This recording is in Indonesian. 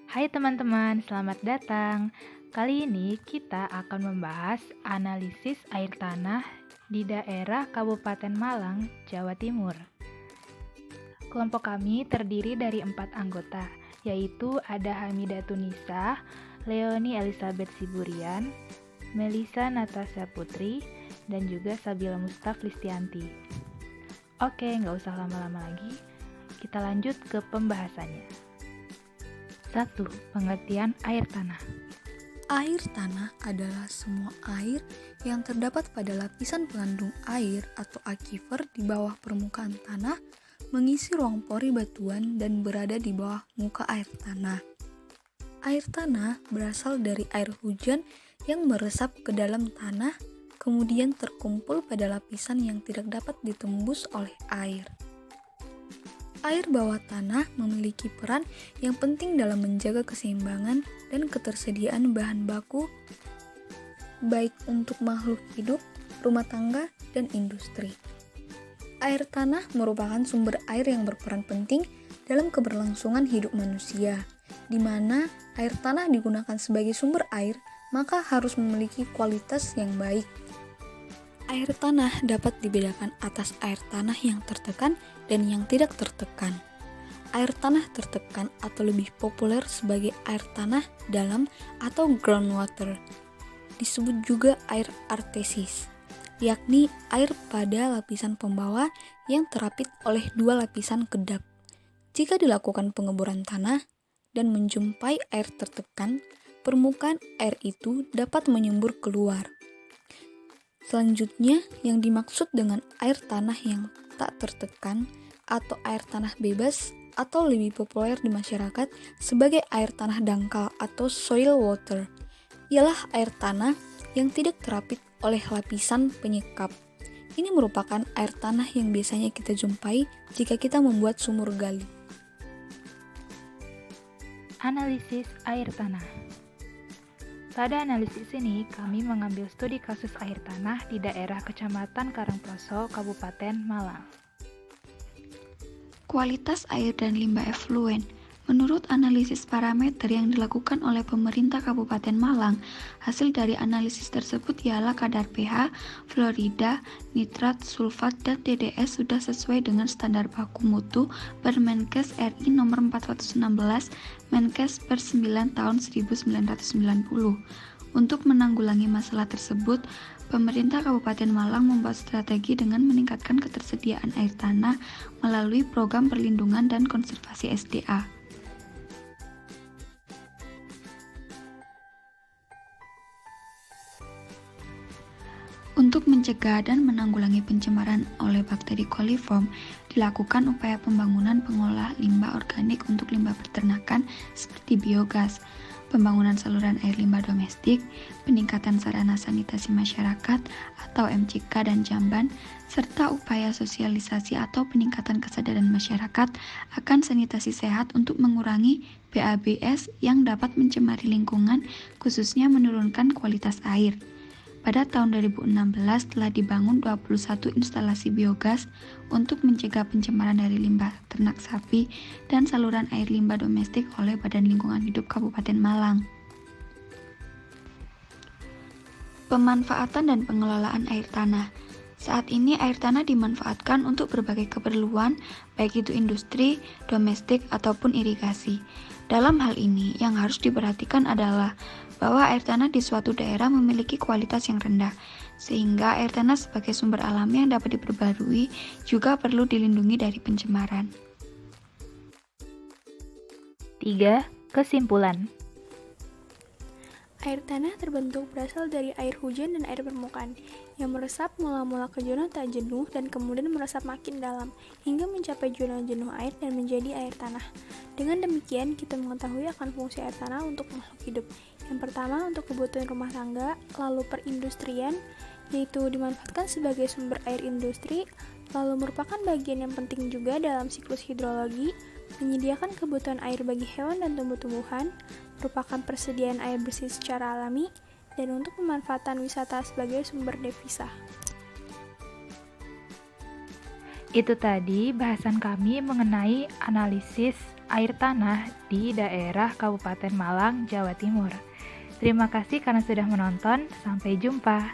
Hai teman-teman, selamat datang. Kali ini kita akan membahas analisis air tanah di daerah Kabupaten Malang, Jawa Timur. Kelompok kami terdiri dari 4 anggota, yaitu ada Hamida Tunisa, Leoni Elizabeth Siburian, Melisa Natasha Putri, dan juga Sabila Mustaf Listianti. Oke, nggak usah lama-lama lagi, kita lanjut ke pembahasannya. 1. Pengertian air tanah. Air tanah adalah semua air yang terdapat pada lapisan pengandung air atau aquifer di bawah permukaan tanah, mengisi ruang pori batuan dan berada di bawah muka air tanah. Air tanah berasal dari air hujan yang meresap ke dalam tanah, kemudian terkumpul pada lapisan yang tidak dapat ditembus oleh air. Air bawah tanah memiliki peran yang penting dalam menjaga keseimbangan dan ketersediaan bahan baku baik untuk makhluk hidup, rumah tangga, dan industri. Air tanah merupakan sumber air yang berperan penting dalam keberlangsungan hidup manusia, di mana air tanah digunakan sebagai sumber air, maka harus memiliki kualitas yang baik. Air tanah dapat dibedakan atas air tanah yang tertekan dan yang tidak tertekan. Air tanah tertekan atau lebih populer sebagai air tanah dalam atau groundwater, disebut juga air artesis, yakni air pada lapisan pembawah yang terapit oleh dua lapisan kedap. Jika dilakukan pengeboran tanah dan menjumpai air tertekan, permukaan air itu dapat menyembur keluar. Selanjutnya, yang dimaksud dengan air tanah yang tak tertekan atau air tanah bebas atau lebih populer di masyarakat sebagai air tanah dangkal atau soil water, ialah air tanah yang tidak terapit oleh lapisan penyekap. Ini merupakan air tanah yang biasanya kita jumpai jika kita membuat sumur gali. Analisis air tanah. Pada analisis ini, kami mengambil studi kasus air tanah di daerah Kecamatan Karangploso, Kabupaten Malang. Kualitas air dan limbah efluen. Menurut analisis parameter yang dilakukan oleh pemerintah Kabupaten Malang, hasil dari analisis tersebut ialah kadar pH, fluorida, nitrat, sulfat, dan DDS sudah sesuai dengan standar baku mutu Permenkes RI nomor 416 Menkes per 9 tahun 1990. Untuk menanggulangi masalah tersebut, pemerintah Kabupaten Malang membuat strategi dengan meningkatkan ketersediaan air tanah melalui program perlindungan dan konservasi SDA. Untuk mencegah dan menanggulangi pencemaran oleh bakteri coliform, dilakukan upaya pembangunan pengolah limbah organik untuk limbah peternakan seperti biogas, pembangunan saluran air limbah domestik, peningkatan sarana sanitasi masyarakat atau MCK dan jamban, serta upaya sosialisasi atau peningkatan kesadaran masyarakat akan sanitasi sehat untuk mengurangi PABS yang dapat mencemari lingkungan, khususnya menurunkan kualitas air. Pada tahun 2016 telah dibangun 21 instalasi biogas untuk mencegah pencemaran dari limbah ternak sapi dan saluran air limbah domestik oleh Badan Lingkungan Hidup Kabupaten Malang. Pemanfaatan dan pengelolaan air tanah. Saat ini air tanah dimanfaatkan untuk berbagai keperluan, baik itu industri, domestik, ataupun irigasi. Dalam hal ini, yang harus diperhatikan adalah bahwa air tanah di suatu daerah memiliki kualitas yang rendah, sehingga air tanah sebagai sumber alami yang dapat diperbarui juga perlu dilindungi dari pencemaran. 3. Kesimpulan. Air tanah terbentuk berasal dari air hujan dan air permukaan yang meresap mula-mula ke zona tak jenuh dan kemudian meresap makin dalam hingga mencapai zona jenuh air dan menjadi air tanah. Dengan demikian, kita mengetahui akan fungsi air tanah untuk makhluk hidup. Yang pertama, untuk kebutuhan rumah tangga, lalu perindustrian, yaitu dimanfaatkan sebagai sumber air industri, lalu merupakan bagian yang penting juga dalam siklus hidrologi, menyediakan kebutuhan air bagi hewan dan tumbuh-tumbuhan, merupakan persediaan air bersih secara alami, dan untuk pemanfaatan wisata sebagai sumber devisa. Itu tadi bahasan kami mengenai analisis air tanah di daerah Kabupaten Malang, Jawa Timur. Terima kasih karena sudah menonton. Sampai jumpa.